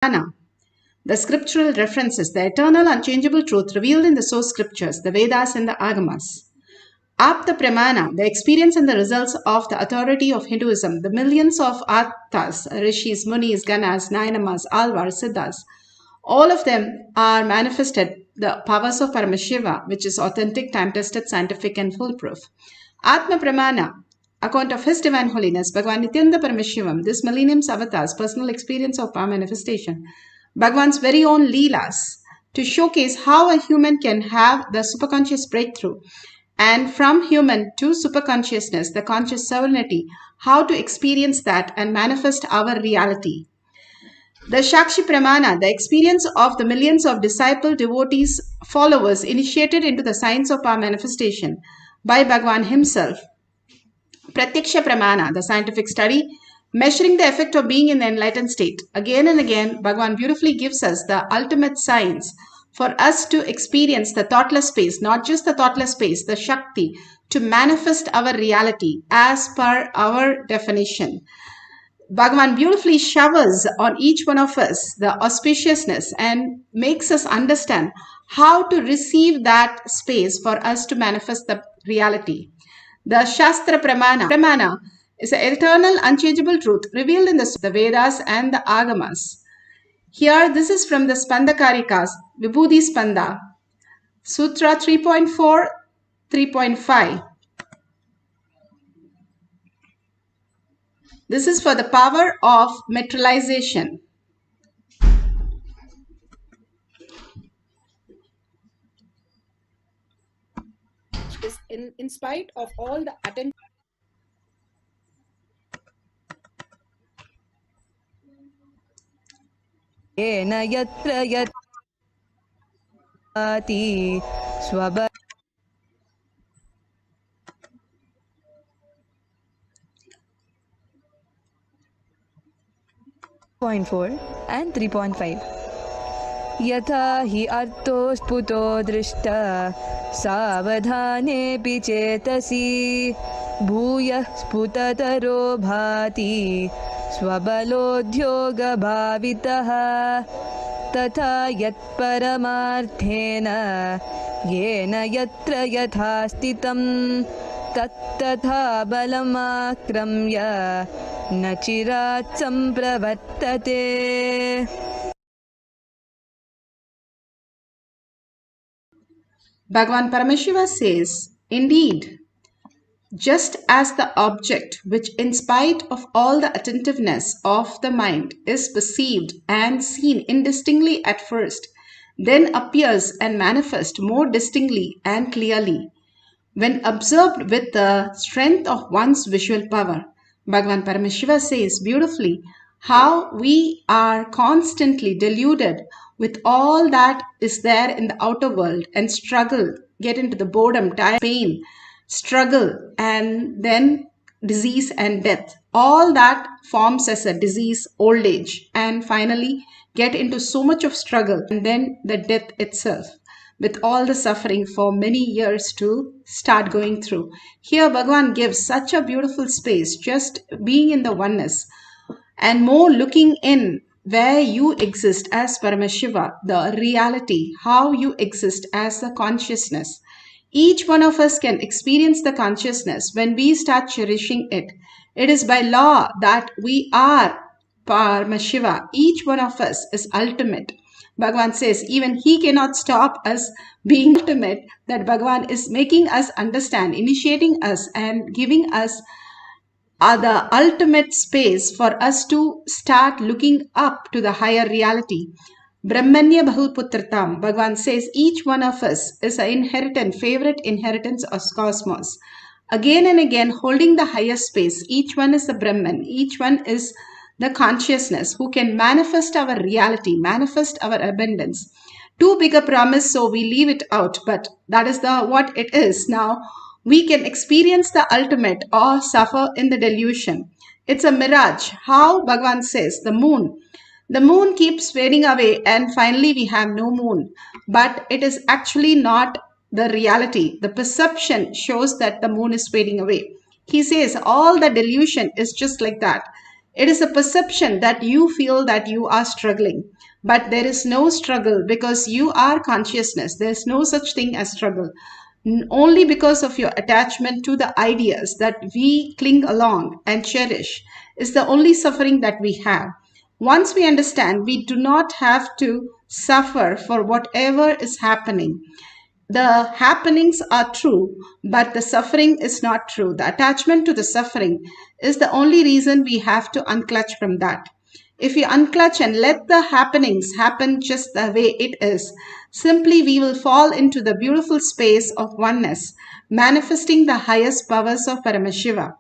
the scriptural references, the eternal unchangeable truth revealed in the source scriptures, the Vedas and the Agamas. Apta Pramana, the experience and the results of the authority of Hinduism, the millions of Attas, Rishis, Munis, Ganas, Nainamas, Alvars, Siddhas, all of them are manifested the powers of Paramashiva, which is authentic, time-tested, scientific and foolproof. Atma Pramana, account of His Divine Holiness, Bhagavan Nithyananda Paramashivam, this millennium's avatar's personal experience of power manifestation, Bhagavan's very own Leelas, to showcase how a human can have the superconscious breakthrough, and from human to superconsciousness, the conscious serenity, how to experience that and manifest our reality. The Shakshi Pramana, the experience of the millions of disciple, devotees, followers initiated into the science of power manifestation by Bhagavan himself. Pratyaksha Pramana, the scientific study, measuring the effect of being in the enlightened state. Again and again, Bhagavan beautifully gives us the ultimate science for us to experience the thoughtless space, not just the thoughtless space, the Shakti, to manifest our reality as per our definition. Bhagavan beautifully showers on each one of us the auspiciousness and makes us understand how to receive that space for us to manifest the reality. The Shastra Pramana is an eternal, unchangeable truth revealed in the Vedas and the Agamas. Here, this is from the Spanda Karikas, Vibhuti Spanda, Sutra 3.4, 3.5. This is for the power of materialization. In spite of all the attention. Point 4 and 3.5. Yatha hi arto sputo drishta savadhanepi chetasi bhuya sputataro bhati swabalodhyoga bhavitaha tatha yat paramarthena yena yatra yatha stitam tattatha balamakramya nachirat sampravartate. Bhagavan Paramashiva says, indeed, just as the object which in spite of all the attentiveness of the mind is perceived and seen indistinctly at first, then appears and manifests more distinctly and clearly when observed with the strength of one's visual power. Bhagavan Paramashiva says beautifully how we are constantly deluded with all that is there in the outer world and struggle, get into the boredom, tired, pain, struggle, and then disease and death. All that forms as a disease, old age, and finally get into so much of struggle and then the death itself, with all the suffering for many years to start going through. Here Bhagavan gives such a beautiful space, just being in the oneness and more looking in where you exist as Paramashiva, the reality, how you exist as the consciousness. Each one of us can experience the consciousness when we start cherishing it. It is by law that we are Paramashiva. Each one of us is ultimate. Bhagavan says even he cannot stop us being ultimate, that Bhagavan is making us understand, initiating us and giving us the ultimate space for us to start looking up to the higher reality. Brahmanya Bahulputratam, Bhagavan says each one of us is an inheritance, favorite inheritance of cosmos. Again and again holding the higher space, each one is the Brahman, each one is the consciousness who can manifest our reality, manifest our abundance. Too big a promise, so we leave it out, but that is what it is. Now we can experience the ultimate or suffer in the delusion. It's a mirage. How Bhagavan says, the moon keeps fading away and finally we have no moon. But it is actually not the reality. The perception shows that the moon is fading away. He says all the delusion is just like that. It is a perception that you feel that you are struggling, but there is no struggle because you are consciousness. There is no such thing as struggle. Only because of your attachment to the ideas that we cling along and cherish is the only suffering that we have. Once we understand, we do not have to suffer for whatever is happening. The happenings are true, but the suffering is not true. The attachment to the suffering is the only reason we have to unclutch from that. If we unclutch and let the happenings happen just the way it is, simply we will fall into the beautiful space of oneness, manifesting the highest powers of Paramashiva.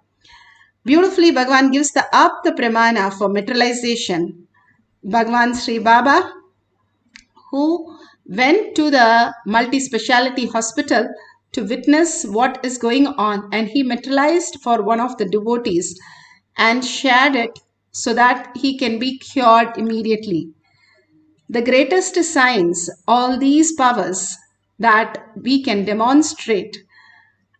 Beautifully, Bhagavan gives the up the pramana for materialization. Bhagavan Sri Baba, who went to the multi-speciality hospital to witness what is going on, and he materialized for one of the devotees and shared it so that he can be cured immediately. The greatest signs, all these powers that we can demonstrate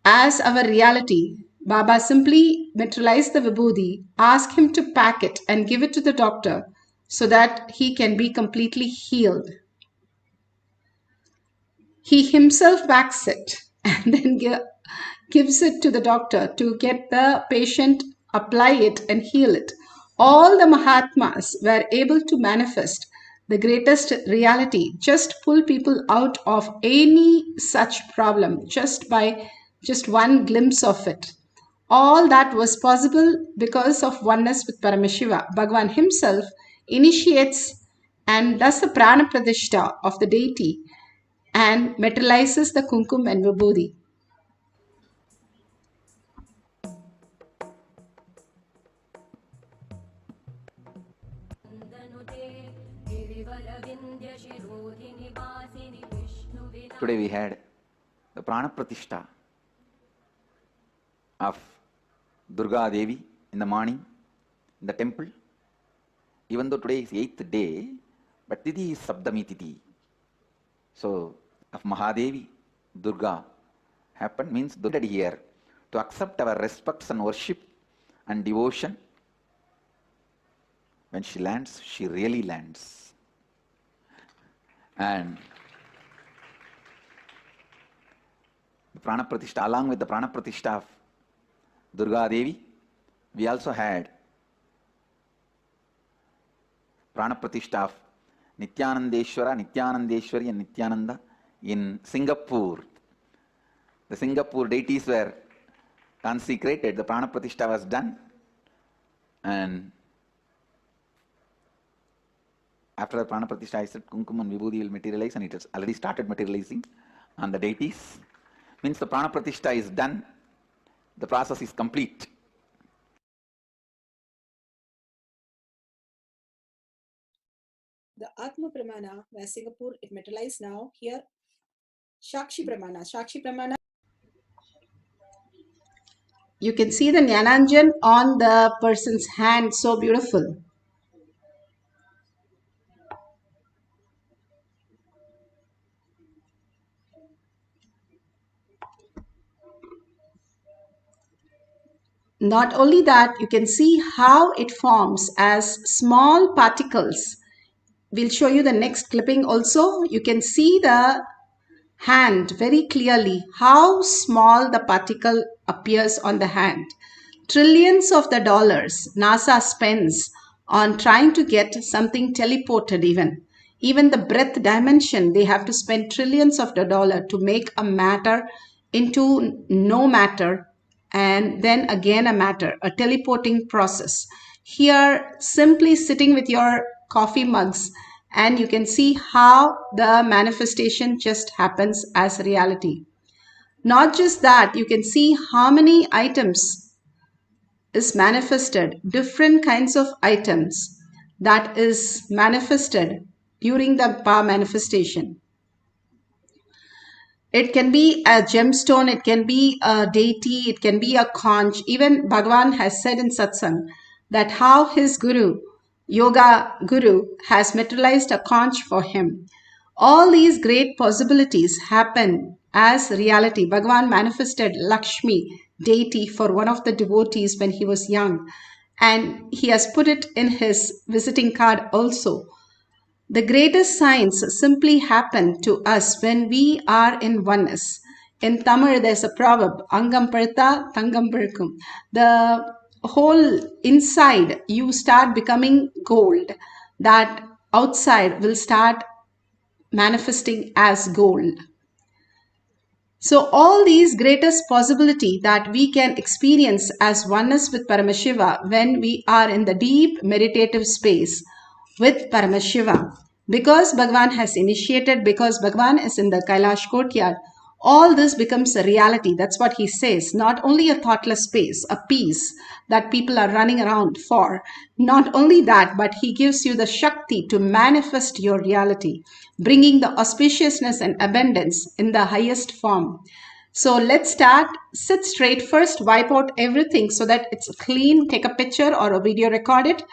as our reality, Baba simply materialized the vibhuti, asked him to pack it and give it to the doctor so that he can be completely healed. He himself packs it and then gives it to the doctor to get the patient apply it and heal it. All the Mahatmas were able to manifest the greatest reality, just pull people out of any such problem just by just one glimpse of it. All that was possible because of oneness with Paramashiva. Bhagavan himself initiates and does the prana pradishta of the deity and materializes the kumkum and vibhuti. Today we had the Prana Pratishtha of Durga Devi in the morning in the temple. Even though today is 8th day, but Tithi is Sabdami Tithi. So, of Mahadevi, Durga happened means Durga here to accept our respects and worship and devotion. When she lands, she really lands. And the Prana Pratishtha, along with the Prana Pratishtha of Durga Devi, we also had Prana Pratishtha of Nithyanandeshwara, Nithyanandeshwari and Nithyananda in Singapore. The Singapore deities were consecrated, the Prana Pratishtha was done, and after the Prana Pratishtha I said Kumkum and Vibhuti will materialize, and it has already started materializing on the deities. Means the Prana Pratishtha is done, the process is complete. The Atma Pramana, where Singapore, it materialized now. Here, Shakshi Pramana. Shakshi Pramana. You can see the Jnananjan on the person's hand, so beautiful. Not only that, you can see how it forms as small particles. We'll show you the next clipping also. You can see the hand very clearly, how small the particle appears on the hand. Trillions of the dollars NASA spends on trying to get something teleported even. Even the breath dimension, they have to spend trillions of the dollar to make a matter into no matter and then again a matter, a teleporting process. Here, simply sitting with your coffee mugs and you can see how the manifestation just happens as reality. Not just that, you can see how many items is manifested, different kinds of items that is manifested during the power manifestation. It can be a gemstone, it can be a deity, it can be a conch. Even Bhagavan has said in satsang that how his guru, yoga guru, has materialized a conch for him. All these great possibilities happen as reality. Bhagavan manifested Lakshmi, deity, for one of the devotees when he was young. And he has put it in his visiting card also. The greatest signs simply happen to us when we are in oneness. In Tamil, there's a proverb, Angam Partha, Tangam Pirkum. The whole inside, you start becoming gold. That outside will start manifesting as gold. So all these greatest possibility that we can experience as oneness with Paramashiva when we are in the deep meditative space with Paramashiva. Because Bhagavan has initiated, because Bhagavan is in the Kailash courtyard, all this becomes a reality. That's what he says. Not only a thoughtless space, a peace that people are running around for. Not only that, but he gives you the Shakti to manifest your reality, bringing the auspiciousness and abundance in the highest form. So let's start. Sit straight first, wipe out everything so that it's clean. Take a picture or a video, record it,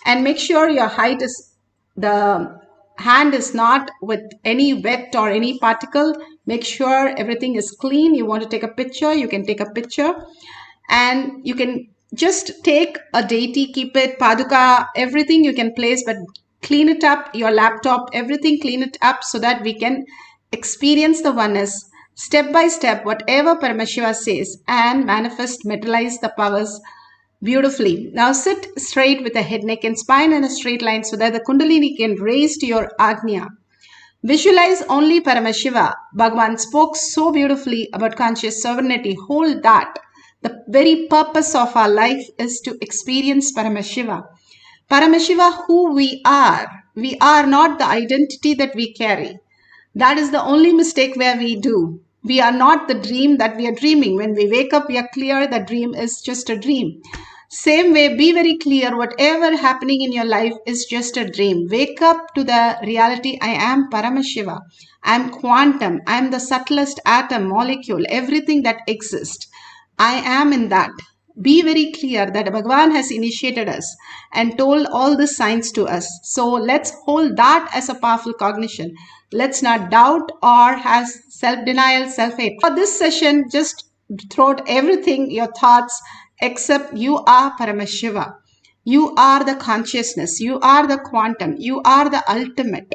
and make sure your height is, the hand is not with any wet or any particle. Make sure everything is clean. You want to take a picture, you can take a picture, and you can just take a deity, keep it, paduka, everything you can place, but clean it up, your laptop, everything, clean it up so that we can experience the oneness step by step, whatever Paramashiva says, and manifest, materialize the powers beautifully. Now sit straight with the head, neck and spine in a straight line so that the Kundalini can raise to your Agnya. Visualize only Paramashiva. Bhagavan spoke so beautifully about conscious sovereignty. Hold that. The very purpose of our life is to experience Paramashiva. Paramashiva, who we are. We are not the identity that we carry. That is the only mistake where we do. We are not the dream that we are dreaming. When we wake up, we are clear the dream is just a dream. Same way, be very clear, whatever happening in your life is just a dream. Wake up to the reality, I am Paramashiva. I am quantum. I am the subtlest atom, molecule, everything that exists. I am in that. Be very clear that Bhagavan has initiated us and told all the signs to us. So let's hold that as a powerful cognition. Let's not doubt or have self-denial, self-hate. For this session, just throw out everything, your thoughts, except you are Paramashiva. You are the consciousness. You are the quantum. You are the ultimate.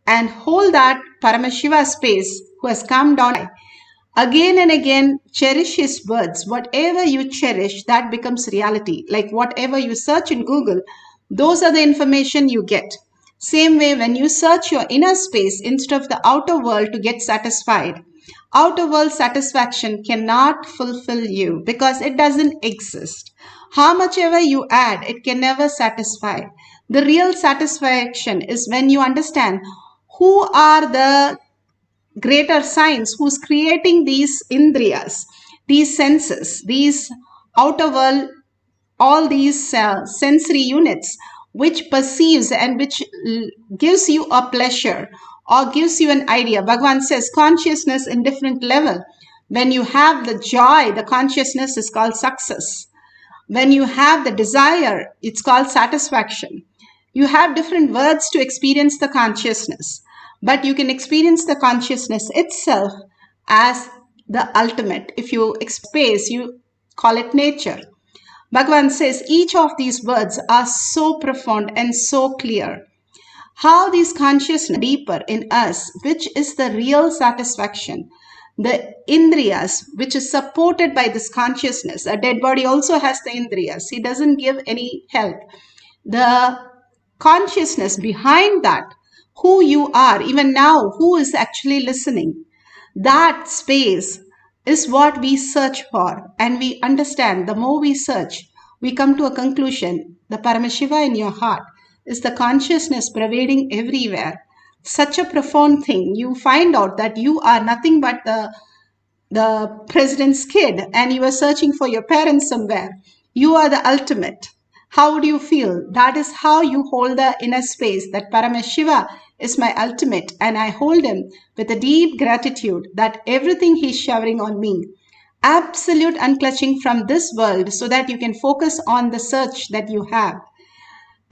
And hold that Paramashiva space who has come down. Again and again, cherish his words. Whatever you cherish, that becomes reality. Like whatever you search in Google, those are the information you get. Same way, when you search your inner space instead of the outer world to get satisfied, outer world satisfaction cannot fulfill you because it doesn't exist. How much ever you add, it can never satisfy. The real satisfaction is when you understand who are the greater science who's creating these indriyas, these senses, these outer world, all these sensory units which perceives and which gives you a pleasure or gives you an idea. Bhagavan says consciousness in different level. When you have the joy, the consciousness is called success. When you have the desire, it's called satisfaction. You have different words to experience the consciousness, but you can experience the consciousness itself as the ultimate. If you space, you call it nature. Bhagavan says each of these words are so profound and so clear. How these consciousness deeper in us, which is the real satisfaction. The indriyas, which is supported by this consciousness. A dead body also has the indriyas. He doesn't give any help. The consciousness behind that, who you are, even now, who is actually listening, that space is what we search for. And we understand, the more we search, we come to a conclusion. The Paramashiva in your heart is the consciousness pervading everywhere. Such a profound thing. You find out that you are nothing but the president's kid and you are searching for your parents somewhere. You are the ultimate. How would you feel? That is how you hold the inner space, that Paramashiva is my ultimate, and I hold him with a deep gratitude that everything he's showering on me, absolute unclutching from this world so that you can focus on the search that you have.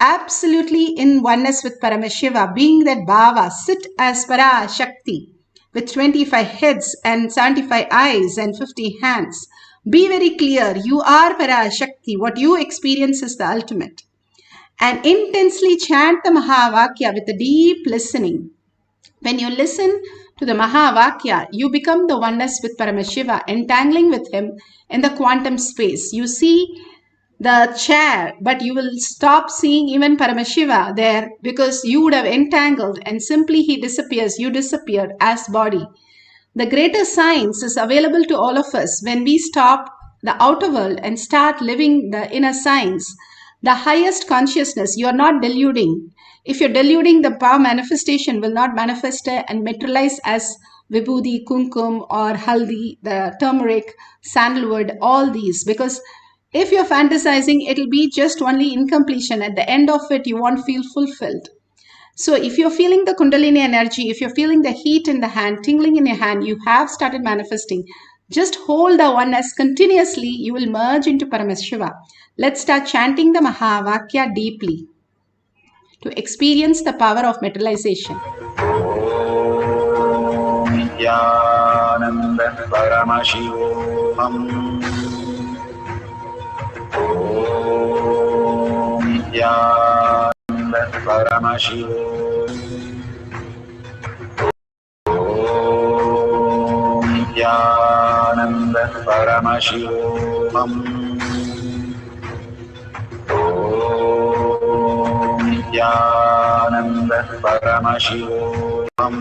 Absolutely in oneness with Paramashiva, being that Bhava, sit as Parashakti with 25 heads and 75 eyes and 50 hands. Be very clear. You are Parashakti. What you experience is the ultimate. And intensely chant the Mahavakya with a deep listening. When you listen to the Mahavakya, you become the oneness with Paramashiva, entangling with him in the quantum space. You see the chair, but you will stop seeing even Paramashiva there because you would have entangled and simply he disappears, you disappear as body. The greater science is available to all of us when we stop the outer world and start living the inner science. The highest consciousness, you are not deluding. If you're deluding, the power manifestation will not manifest and materialize as vibhuti, kumkum, or haldi, the turmeric, sandalwood, all these. Because if you're fantasizing, it'll be just only incompletion. At the end of it, you won't feel fulfilled. So if you're feeling the Kundalini energy, if you're feeling the heat in the hand, tingling in your hand, you have started manifesting. Just hold the oneness continuously, you will merge into Paramashiva. Let's start chanting the Mahavakya deeply to experience the power of materialization. Nithyananda Paramashivoham. Nithyananda Paramashivoham. Nithyananda Paramashivoham. Nithyananda Paramashivoham.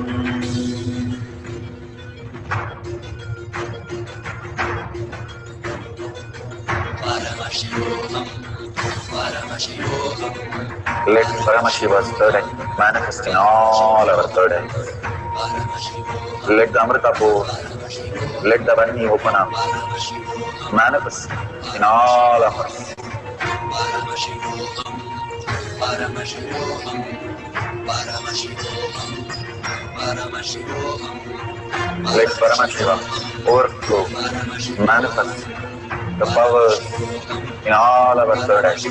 Let Paramashiva's third eye manifest in all our third eyes. Let the Amrita pour, let the Vani open up, manifest in all of us. Let Paramashiva overflow, manifest the powers in all our third eyes.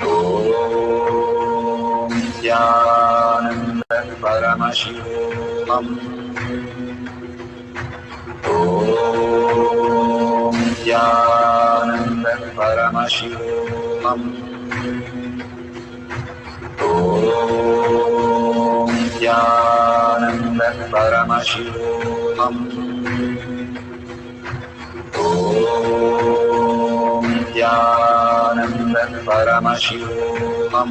Om Nithyananda Paramashivoham. Om Nithyananda Paramashivoham. Om Nithyananda Paramashivoham. Om Nithyananda Paramashivoham. Om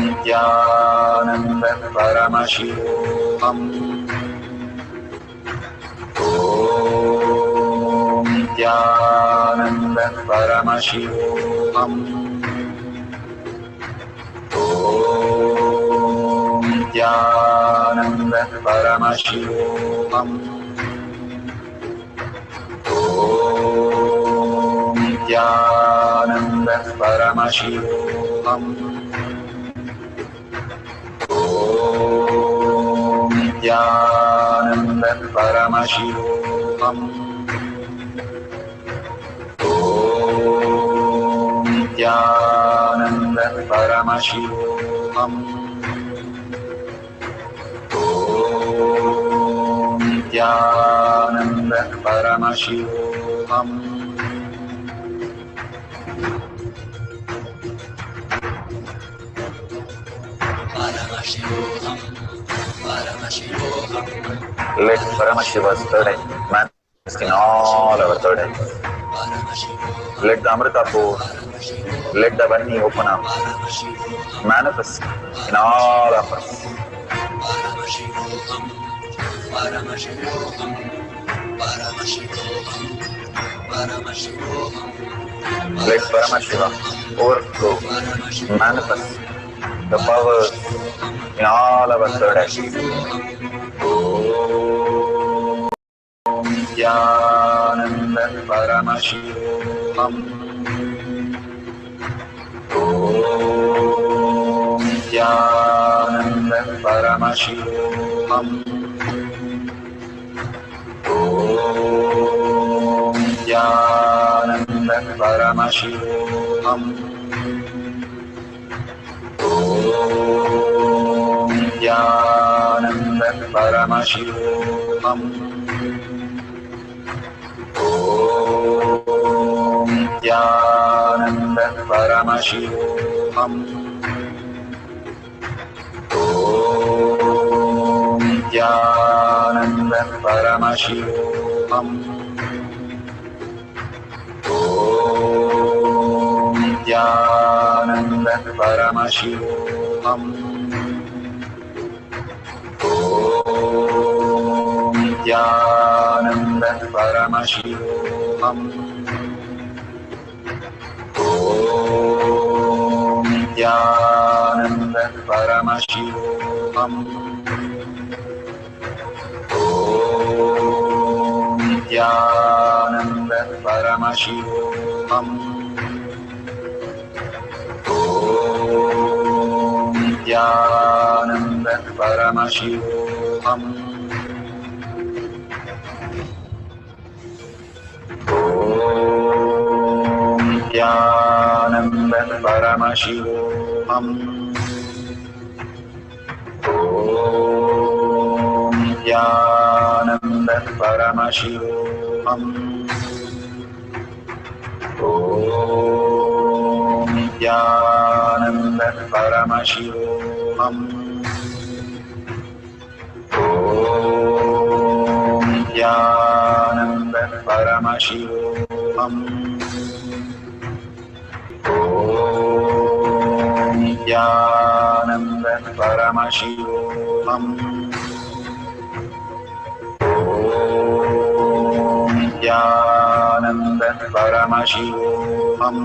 Nithyananda Paramashivoham. Om Nithyananda Paramashivoham. Om Nithyananda Paramashivoham. Om Nithyananda Paramashivoham. Om Nithyananda Paramashivoham. Om Nithyananda Paramashivoham. Om Nithyananda Paramashivoham. Let Paramashiva's third eye manifest in all our third eyes. Let the Amrita pour, let the Vani open up, manifest in all of us. Let Paramashiva overflow, manifest the powers in all our third eyes. Om Nithyananda Paramashivoham. Om Nithyananda Paramashivoham. Om Nithyananda Paramashivoham. Om Nithyananda Paramashivoham. Om Nithyananda Paramashivoham. Om Nithyananda Paramashivoham. Om Nithyananda Paramashivoham. Om Nithyananda Paramashivoham. Om Nithyananda Paramashivoham. Om Nithyananda Paramashivoham. Om Nithyananda Paramashivoham. Om Nithyananda Paramashivoham. Om Nithyananda Paramashivoham. Om Nithyananda Paramashivoham. Om Nithyananda Paramashivoham. Om Nithyananda Paramashivoham. Om Nithyananda Paramashivoham.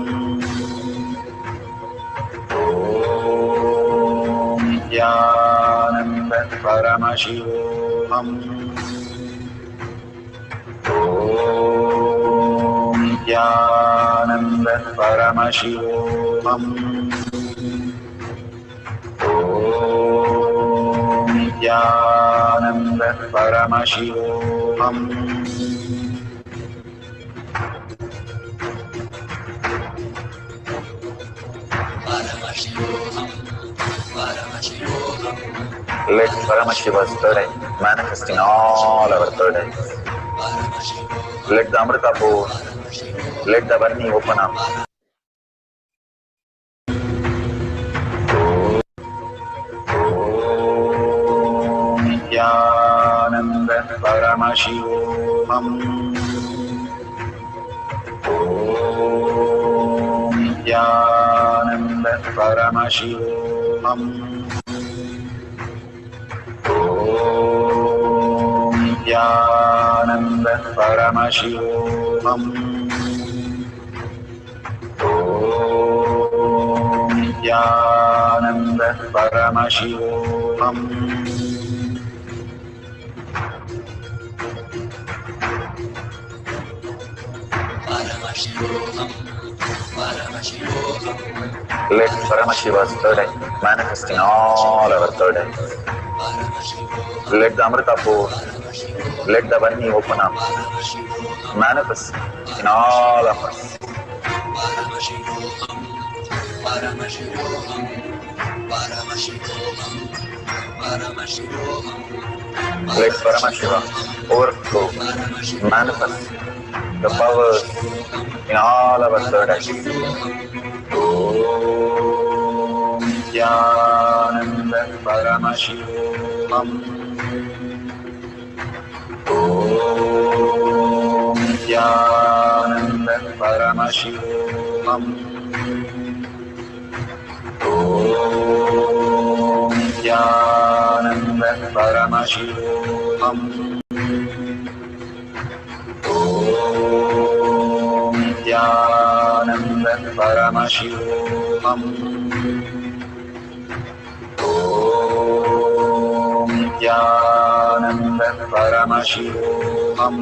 Om Nithyananda Paramashivoham. Om Nithyananda Paramashivoham. Om Nithyananda Paramashivoham. Let Paramashiva's third eye manifest in all our third eyes. Let the Amrita pour, let the Varni open up. Om Nithyananda Paramashivoham. Om Nithyananda Paramashivoham. Om Nithyananda Paramashivoham. Om Nithyananda Paramashivoham. Let Paramashiva's third eye manifest in all our third eyes. Let the Amrita pour, let the Varni open up, manifest in all of us. Let Paramashiva overflow, manifest the powers in all our third eyes. Om Nithyananda Paramashivoham. Om Nithyananda Paramashivoham. Om Nithyananda Paramashivoham. Om Nithyananda Paramashivoham. Om Nithyananda Paramashivoham.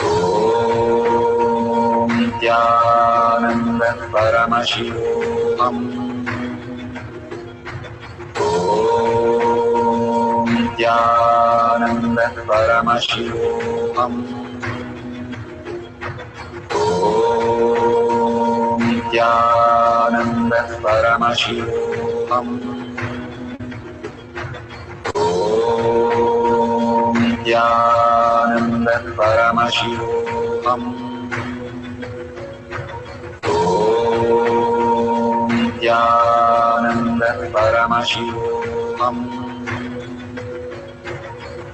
Om Nithyananda Paramashivoham. Om Nithyananda Paramashivoham. Om Nithyananda Paramashivoham. Om Nithyananda Paramashivoham. Om Nithyananda Paramashivoham.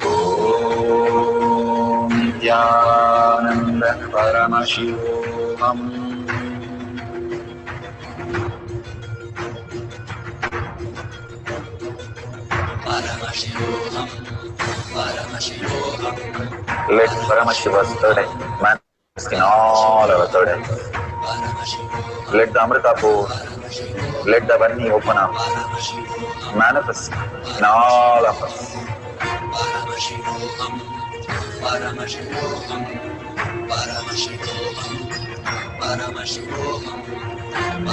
Om Nithyananda Paramashivoham. Let Paramashiva's third eye manifest in all our third eyes. Let the Amrita pour, let the Vani open up, manifest in all of us.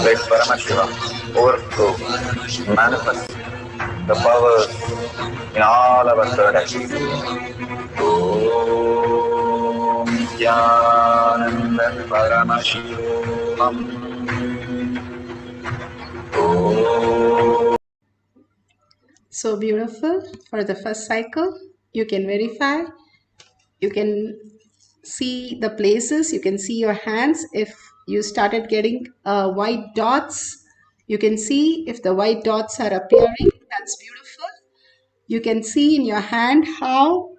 Let Paramashiva overflow, manifest the powers in all our third eyes. Om Nithyananda Paramashivoham. So beautiful. For the first cycle, you can verify, you can see the places, you can see your hands. If you started getting white dots, you can see if the white dots are appearing. That's beautiful. You can see in your hand how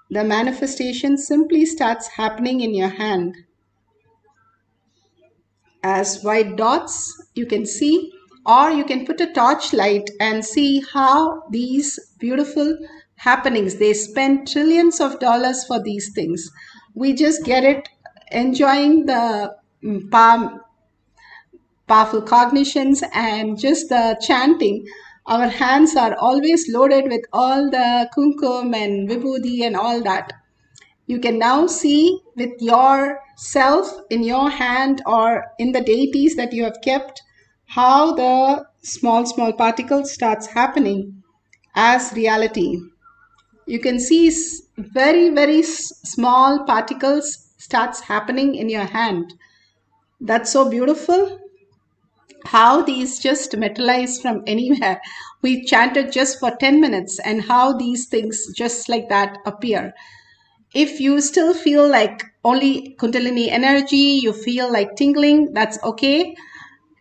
the manifestation simply starts happening in your hand. As white dots, you can see, or you can put a torchlight and see how these beautiful happenings, they spend trillions of dollars for these things. We just get it enjoying the powerful cognitions and just the chanting. Our hands are always loaded with all the kumkum and vibhuti and all that. You can now see with yourself in your hand or in the deities that you have kept how the small particles starts happening as reality. You can see very small particles starts happening in your hand. That's so beautiful how these just materialize from anywhere. We chanted just for 10 minutes and how these things just like that appear. If you still feel like only Kundalini energy, you feel like tingling, that's okay.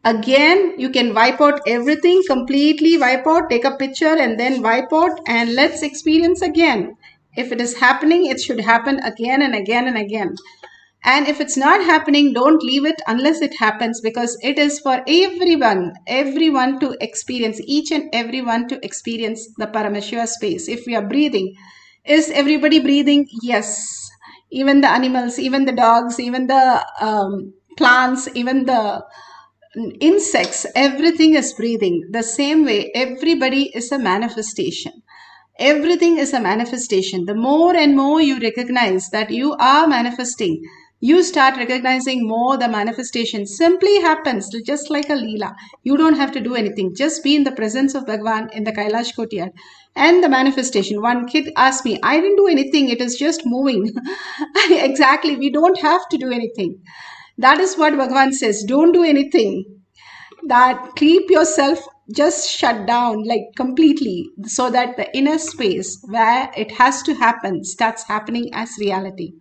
Again, you can wipe out everything, completely wipe out, take a picture and then wipe out, and let's experience again. If it is happening, it should happen again and again and again. And if it's not happening, don't leave it unless it happens, because it is for everyone to experience, each and everyone to experience the Paramashiva space. If we are breathing, is everybody breathing? Yes. Even the animals, even the dogs, even the plants, even the insects, everything is breathing. The same way, everybody is a manifestation. Everything is a manifestation. The more and more you recognize that you are manifesting, you start recognizing more the manifestation simply happens, just like a Leela. You don't have to do anything. Just be in the presence of Bhagwan in the Kailash Courtyard. And the manifestation. One kid asked me, I didn't do anything. It is just moving. Exactly. We don't have to do anything. That is what Bhagwan says. Don't do anything. That keep yourself just shut down like completely, so that the inner space where it has to happen starts happening as reality.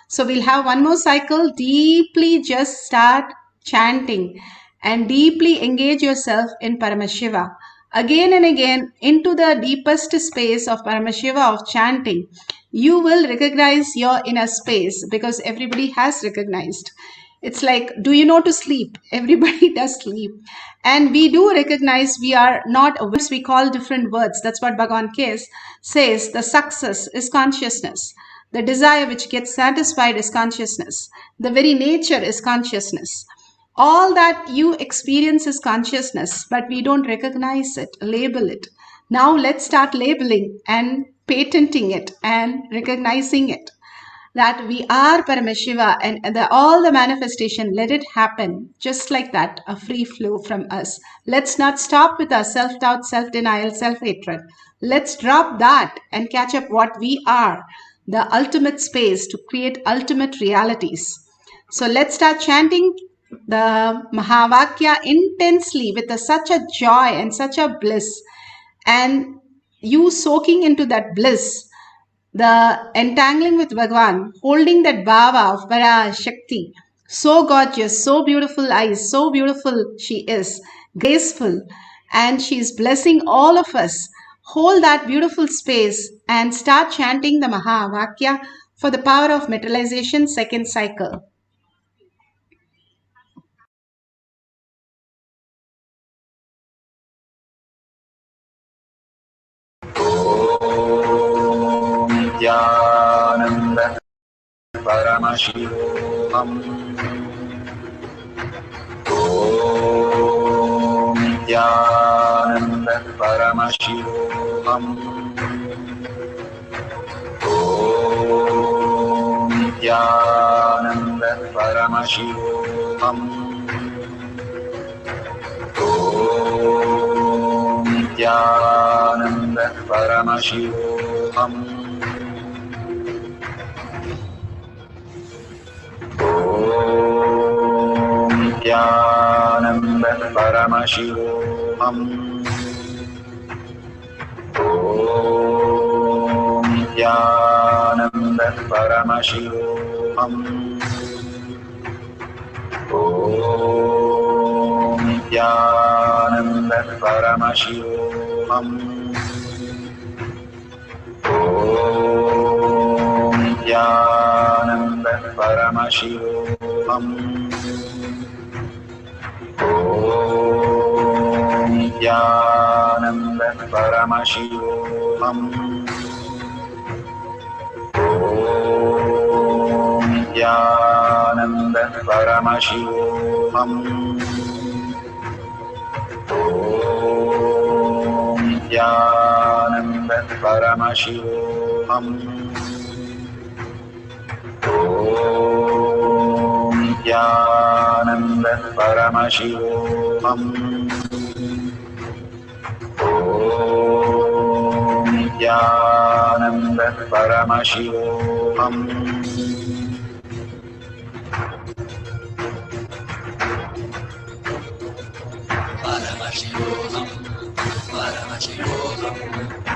So we'll have one more cycle. Deeply just start chanting and deeply engage yourself in Paramashiva. Again and again into the deepest space of Paramashiva, of chanting. You will recognize your inner space, because everybody has recognized. It's like, do you know to sleep? Everybody does sleep. And we do recognize we are not aware. We call different words. That's what Bhagavan says. The success is consciousness. The desire which gets satisfied is consciousness. The very nature is consciousness. All that you experience is consciousness, but we don't recognize it, label it. Now let's start labeling and patenting it and recognizing it. That we are Paramashiva, and all the manifestation, let it happen just like that, a free flow from us. Let's not stop with our self-doubt, self-denial, self-hatred. Let's drop that and catch up what we are, the ultimate space to create ultimate realities. So let's start chanting the Mahavakya intensely with such a joy and such a bliss. And you soaking into that bliss, the entangling with Bhagwan, holding that bhava of Parashakti, so gorgeous, so beautiful eyes, so beautiful she is, graceful, and she's blessing all of us. Hold that beautiful space and start chanting the Mahavakya for the power of materialization second cycle. Nithyananda Paramashivoham. Om Nithyananda Paramashivoham. Om Nithyananda Paramashivoham. Om Nithyananda Paramashivoham. Om Nithyananda Paramashivoham. Om Nithyananda Paramashivoham. Om Nithyananda Paramashivoham. Om Nithyananda Paramashivoham. Om Nithyananda Paramashivoham. Om Nithyananda Paramashivoham. Om Nithyananda Paramashivoham. Om Nithyananda Paramashivoham. Om Nithyananda Paramashivoham.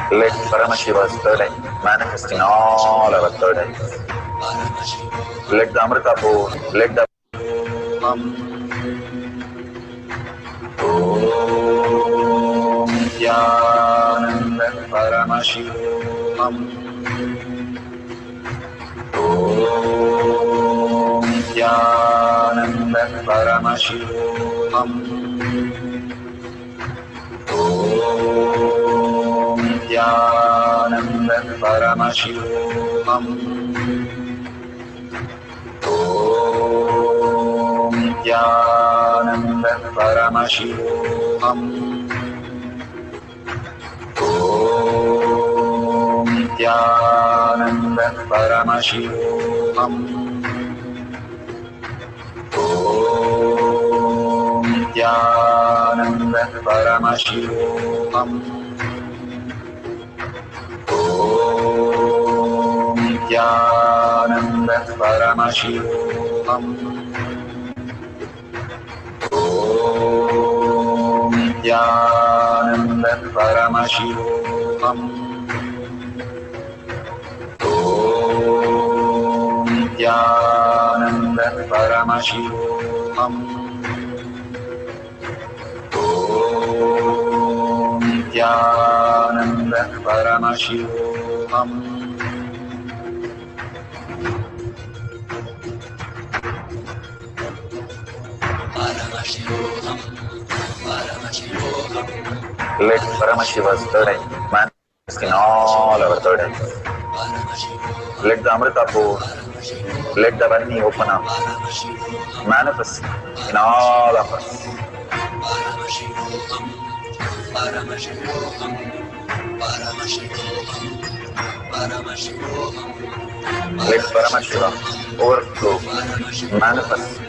Let Paramashiva's third eye manifest in all our third eyes. Let the Amrita pour, let the Om Nithyananda Paramashivoham. Om Nithyananda Paramashivoham. Om Nithyananda Paramashivoham. Om Nithyananda Paramashivoham. Om Nithyananda Paramashivoham. Om Nithyananda Paramashivoham. Om Nithyananda Paramashivoham. Om Nithyananda Paramashivoham. Om Nithyananda Paramashivoham. Om Nithyananda Paramashivoham. Let Paramashiva's third eye manifest in all our third eyes. Let the Amrita pour, let the Vani open up, manifest in all of us. Let Paramashiva overflow, manifest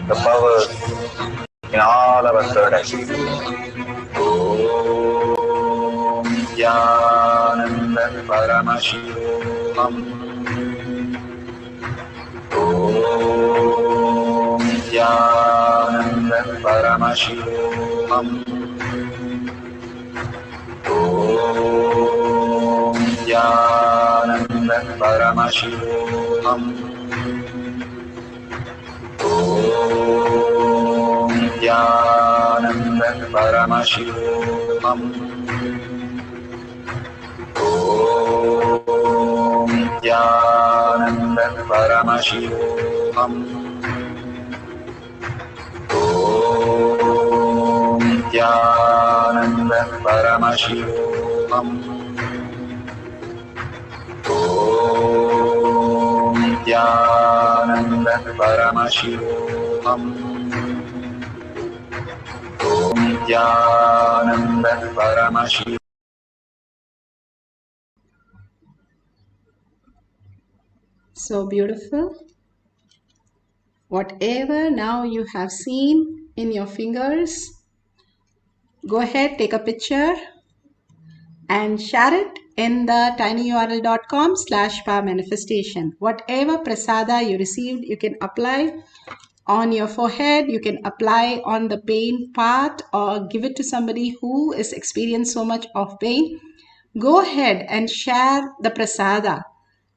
the powers in all our third eyes. Om Nithyananda Paramashivoham. Om Nithyananda Paramashivoham. Om Paramashivoham. Om Nithyananda Paramashivam. Om Nithyananda Paramashivam. Om Nithyananda Paramashivam. Om Nithyananda Paramashivoham. Om Nithyananda Paramashivam. So beautiful. Whatever now you have seen in your fingers, go ahead, take a picture and share it in the tinyurl.com/powermanifestation. Whatever prasada you received, you can apply on your forehead, you can apply on the pain part, or give it to somebody who is experiencing so much of pain. Go ahead and share the prasada,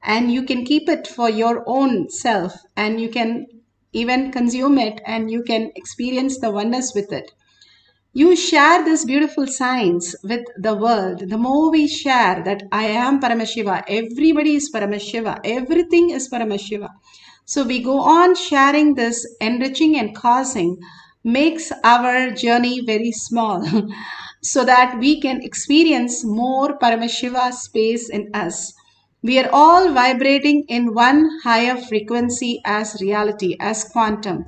and you can keep it for your own self, and you can even consume it, and you can experience the oneness with it. You share this beautiful science with the world. The more we share that I am Paramashiva, everybody is Paramashiva, everything is Paramashiva. So we go on sharing this, enriching and causing makes our journey very small so that we can experience more Paramashiva space in us. We are all vibrating in one higher frequency as reality, as quantum.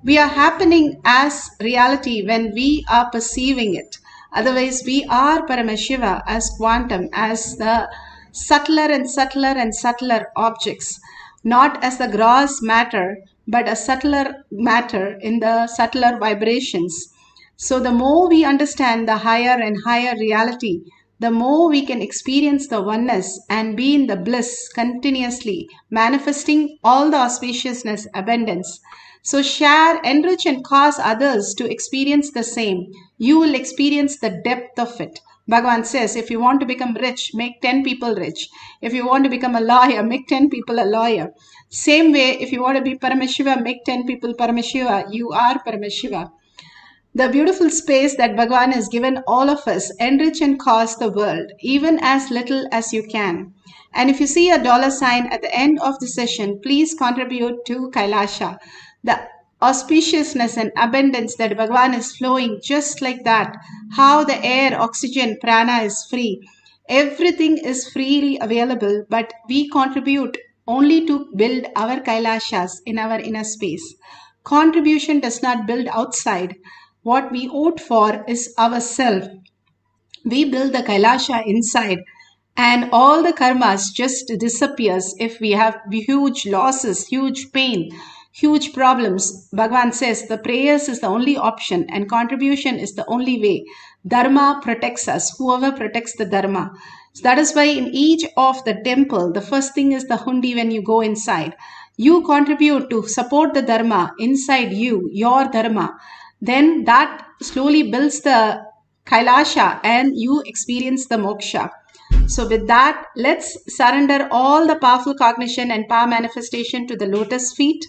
We are happening as reality when we are perceiving it. Otherwise, we are Paramashiva as quantum, as the subtler and subtler and subtler objects, not as the gross matter, but a subtler matter in the subtler vibrations. So the more we understand the higher and higher reality, the more we can experience the oneness and be in the bliss continuously, manifesting all the auspiciousness, abundance. So share, enrich and cause others to experience the same. You will experience the depth of it. Bhagavan says, if you want to become rich, make 10 people rich. If you want to become a lawyer, make 10 people a lawyer. Same way, if you want to be Paramashiva, make 10 people Paramashiva. You are Paramashiva. The beautiful space that Bhagavan has given all of us, enrich and cause the world, even as little as you can. And if you see a $sign at the end of the session, please contribute to Kailasha. The auspiciousness and abundance that Bhagavan is flowing just like that, how the air, oxygen, prana is free. Everything is freely available, but we contribute only to build our Kailashas in our inner space. Contribution does not build outside. What we vote for is ourself. We build the Kailasha inside, and all the karmas just disappears if we have huge losses, huge pain, huge problems. Bhagavan says the prayers is the only option and contribution is the only way. Dharma protects us, whoever protects the Dharma. So that is why in each of the temple, the first thing is the hundi when you go inside. You contribute to support the Dharma inside you, your Dharma. Then that slowly builds the Kailasha and you experience the moksha. So with that, let's surrender all the powerful cognition and power manifestation to the lotus feet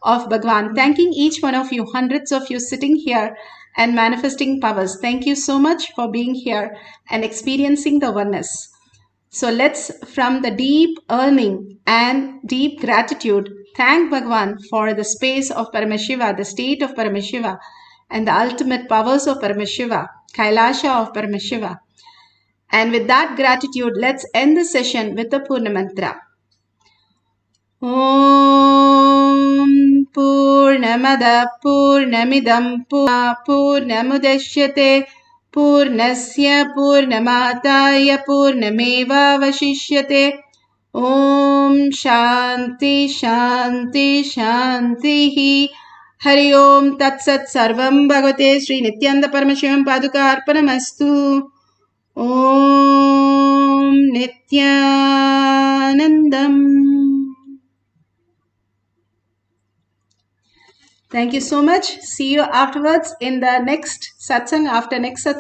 of Bhagavan. Thanking each one of you, hundreds of you sitting here and manifesting powers. Thank you so much for being here and experiencing the oneness. So let's, from the deep earning and deep gratitude, thank Bhagavan for the space of Paramashiva, the state of Paramashiva, and the ultimate powers of Paramashiva, Kailasha of Paramashiva. And with that gratitude, let's end the session with the Purna Mantra. Om Purnamada Purnamidam Purnamudashyate Purnasya Purnamataya Purnameva Vashishyate. Om Shanti Shanti Shanti. Hari Om Tat Sat Sarvam Bhagavate Sri Nithyananda Paramashivam Paduka Arpanamastu. Om Nithyanandam. Thank you so much. See you afterwards in the next satsang, after next satsang.